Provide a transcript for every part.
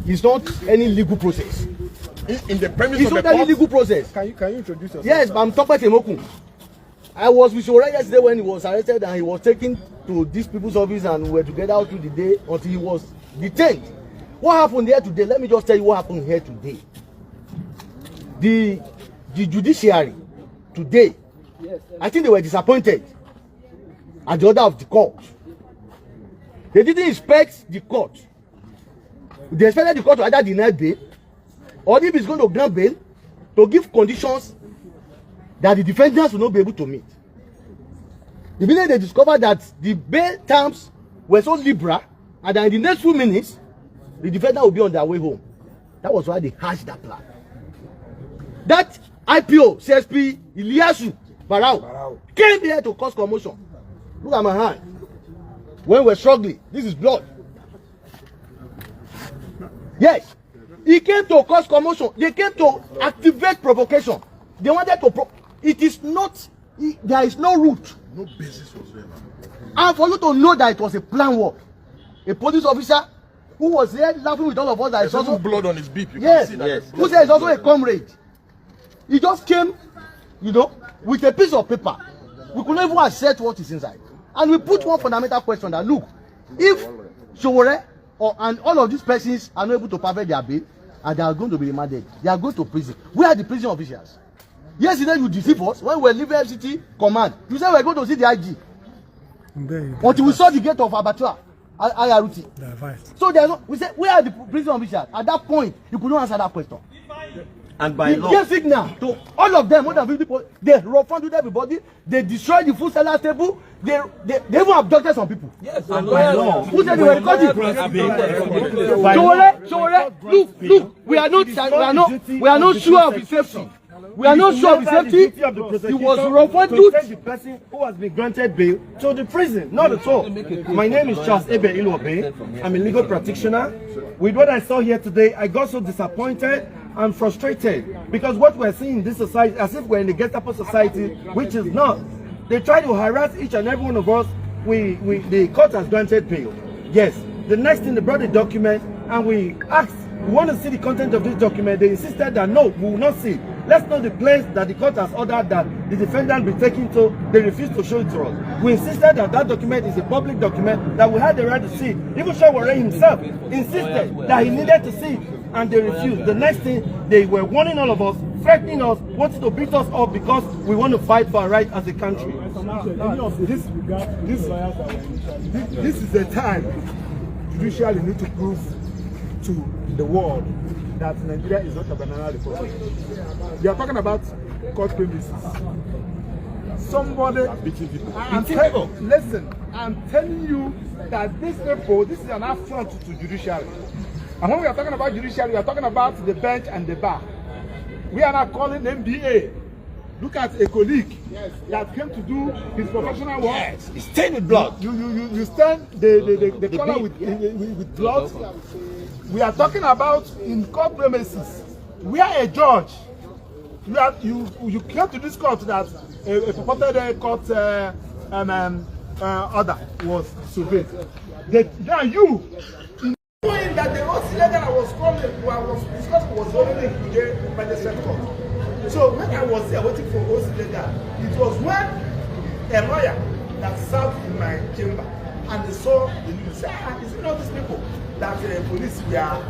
It's not any legal process. In the premise it's of not the any court? legal process. Can you introduce yourself? Yes, but I'm talking about Temoku. I was with Sowore yesterday when he was arrested and he was taken to this people's office and we were together all through the day until he was detained. What happened here today? Let me just tell you what happened here today. The judiciary today, I think they were disappointed at the order of the court. They didn't inspect the court. They expected the court to either deny bail or if it's going to grant bail to give conditions that the defendants will not be able to meet. The minute they discovered that the bail terms were so liberal and that in the next few minutes the defendant will be on their way home. That was why they hatched that plan. That IPO, CSP, Iliasu, Barao came here to cause commotion. Look at my hand. When we're struggling, this is blood. Yes, he came to cause commotion. They came to activate provocation. They wanted to it is not, there is no root. No basis whatsoever. And for you to know that it was a plan work, a police officer who was there laughing with all of us that is also blood on his beep. You yes, can see that. Yes. Who said he's also a comrade. He just came, you know, with a piece of paper. We could not even accept what is inside. And we put one fundamental question that look, if Sowore and all of these persons are not able to perfect their bail and they are going to be remanded, they are going to prison. Where are the prison officials? Yesterday you deceive us when we were leaving FCT command. You said we were going to see the IG. Until we saw the gate of Abattoir, IRT. So there's no, we said, where are the prison officials? At that point, you could not answer that question. And by law, gave signal to all of them, more than 50 people. They refunded everybody. They destroyed the food sellers table. They even abducted some people. Yes, and by law. Who said they were recording? Sowore, look, we are not sure of his safety. We are not sure of his safety. He was refunded. The person who has been granted bail to the prison. Not at all. My name is Charles Ebe Ilobe. I'm a legal practitioner. With what I saw here today, I got so disappointed and frustrated because what we're seeing in this society, as if we're in the Gestapo society, which is not. They try to harass each and every one of us. The court has granted bail. Yes. The next thing, they brought the document and we asked, we want to see the content of this document. They insisted that no, we will not see. Let's know the place that the court has ordered that the defendant be taken to. They refused to show it to us. We insisted that that document is a public document that we had the right to see. Even Sowore himself insisted that he needed to see it, and they refused. The next thing, they were warning all of us, threatening us, wanting to beat us up because we want to fight for our right as a country. This is the time judiciary need to prove to the world that Nigeria is not a banana republic. We are talking about court premises. Somebody listen, I'm telling you that this is an affront to judiciary. And when we are talking about judiciary, we are talking about the bench and the bar. We are not calling MBA. Look at a colleague that came to do his professional work. Yes, it's stained with blood. You stain the color with blood. We are talking about in court premises. We are a judge. You came to this court that a purported court order was surveyed. Now you, knowing that the OC letter I was discussing was already in Kujé by the Senate court. So when I was there waiting for OC letter, it was when a lawyer that served in my chamber and they saw the news. Say, is it not these people that police we are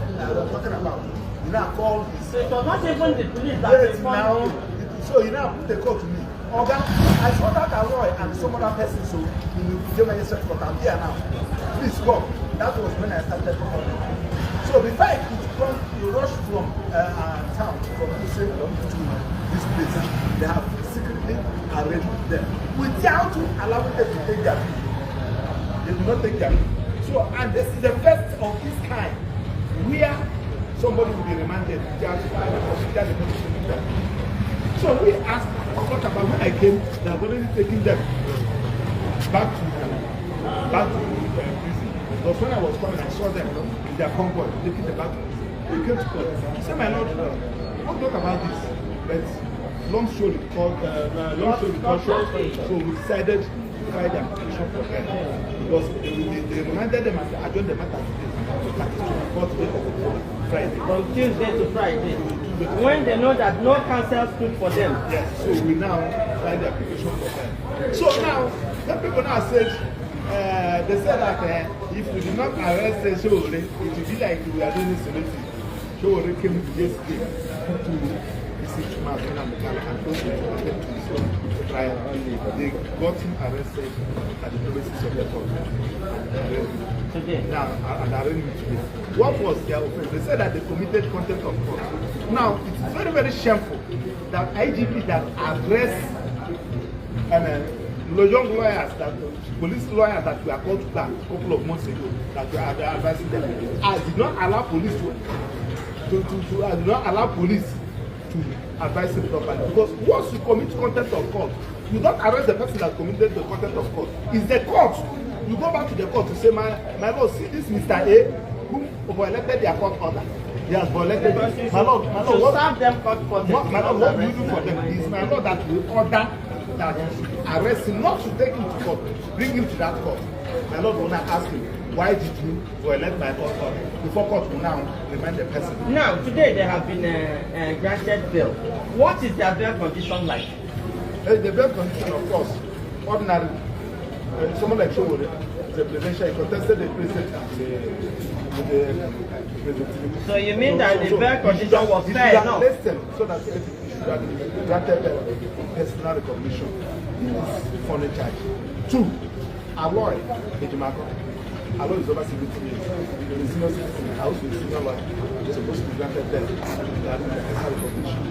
talking about? You now call this. So it was not even the police that responded. So you now put the call to me. Oga, I saw that Roy and some other person, so you give me a search for I'm here now. Please come. That was when I started calling. So before I could come, you rush from town from Prisøn to this place. They have secretly arranged them without allowing them to take their fee. They do not take their fee. So, and this is the first of this kind where somebody will be remanded. So we asked, what about when I came, they have already taken them back to prison. Because when I was coming, I saw them in their convoy taking them back to prison. They came to court. He said, my lord, don't talk about this. But long story short, so we decided to file the application for them. Because they remanded them and adjourned the matter today. That is to the 4th day of October. from Tuesday to Friday. When they know that no council stood for them. Yes, so we now find the application for them. So now, the people now said, they said that if we do not arrest Sowore, it will be like we are doing this celebrity. Sowore came yesterday to visit Martin and close to the trial. They got him arrested at the premises of the court. Today. Now, and arraigned him today. What was their offense? They said that they committed contempt of court. Now, it is very, very shameful that IGP that address young lawyers, that police lawyers that were called back a couple of months ago, that were advising them, did not allow police to advise him properly. Because once you commit contempt of court, you don't arrest the person that committed the contempt of court. It's the court. You go back to the court to say, my lord, see this Mr. A who violated their court order. He has violated it. My lord, what serve them court for them. My lord, what do you do for them? It's my lord that will order that arrest him, not to take him to court, bring him to that court. My lord will not ask him, why did you violate my court order? Before court will now remind the person. Now, today they have been granted bail. What is their bail condition like? The bail condition, of course, ordinary. Someone like Sowore, the presidential, he contested the president with the president. So you mean that the bail condition was fair enough? Listen, so that it should have been granted personal recognition. This is funny charge. 2, Aloy Ejimako. Aloy is over 70 years. The senior citizen, I also a senior lawyer. You're supposed to be granted that. You have personal recognition.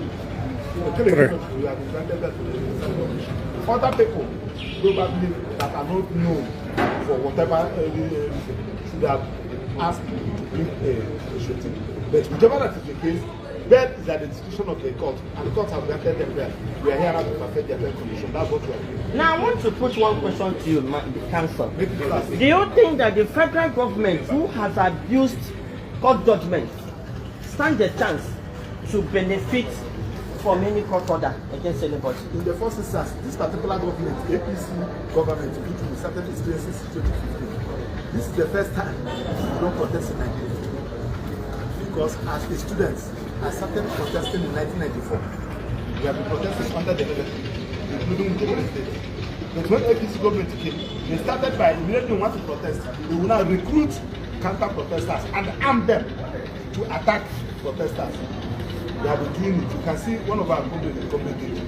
We have been granted that for the personal recognition. Other people probably that are not known for whatever should have asked to bring a shooting. But whichever that is the case, bail is at the discretion of the court, and the court have granted them bail. We are here now to perfect their bail condition. That's what we are doing. Now I want to put one question to you, the council. Make it classic. Do you think that the federal government, who has abused court judgments, stand a chance to benefit from any court order against anybody? In the first instance, this particular government, APC government, which we started experiencing since 2015, this is the first time we don't protest in Nigeria. Because as a student, I started protesting in 1994. We have been protesting under the military, including the state. But when APC government came, they started by immediately want to protest. They will now recruit counter-protesters and arm them to attack protesters. They have been doing it. You can see one of our government did.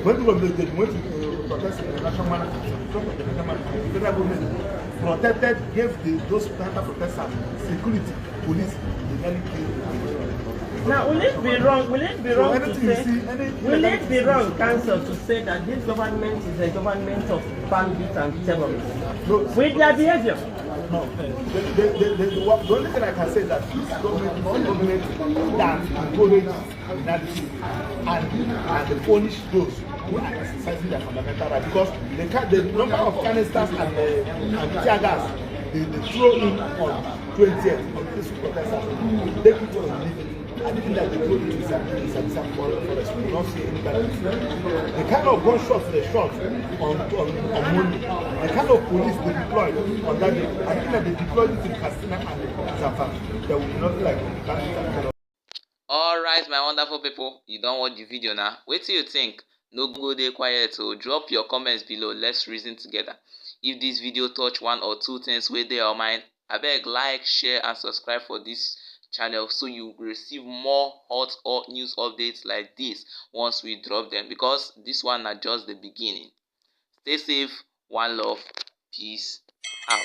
When the government did, went to protest in the national manifesto, the federal government protected, gave those counter-protesters security, police, they nearly killed them. Now, will it be wrong? Will it be wrong to say? Will it be wrong, council, to say that this government is a government of bandits and terrorists? No, with their behavior. No. The only thing I can say is that this government is one government that encourages criminality and they punish those who are exercising their fundamental right, because the number of canisters and tear gas they throw in on 20th on peaceful protesters, they keep on living. Anything that they throw in is a forest. We will not see anybody. The kind of gunshots they shot on Monday, the kind of police they deployed on that day, I think that they deployed it in Katsina and Zamfara. There will be nothing like that. Alright, my wonderful people, you don't watch the video now. Wait till you think. No go dey quiet, so drop your comments below. Let's reason together. If this video touch one or two things wey dey your mind, abeg like, share and subscribe for this channel so you receive more hot or news updates like this once we drop them, because this one na just the beginning. Stay safe, one love, peace out.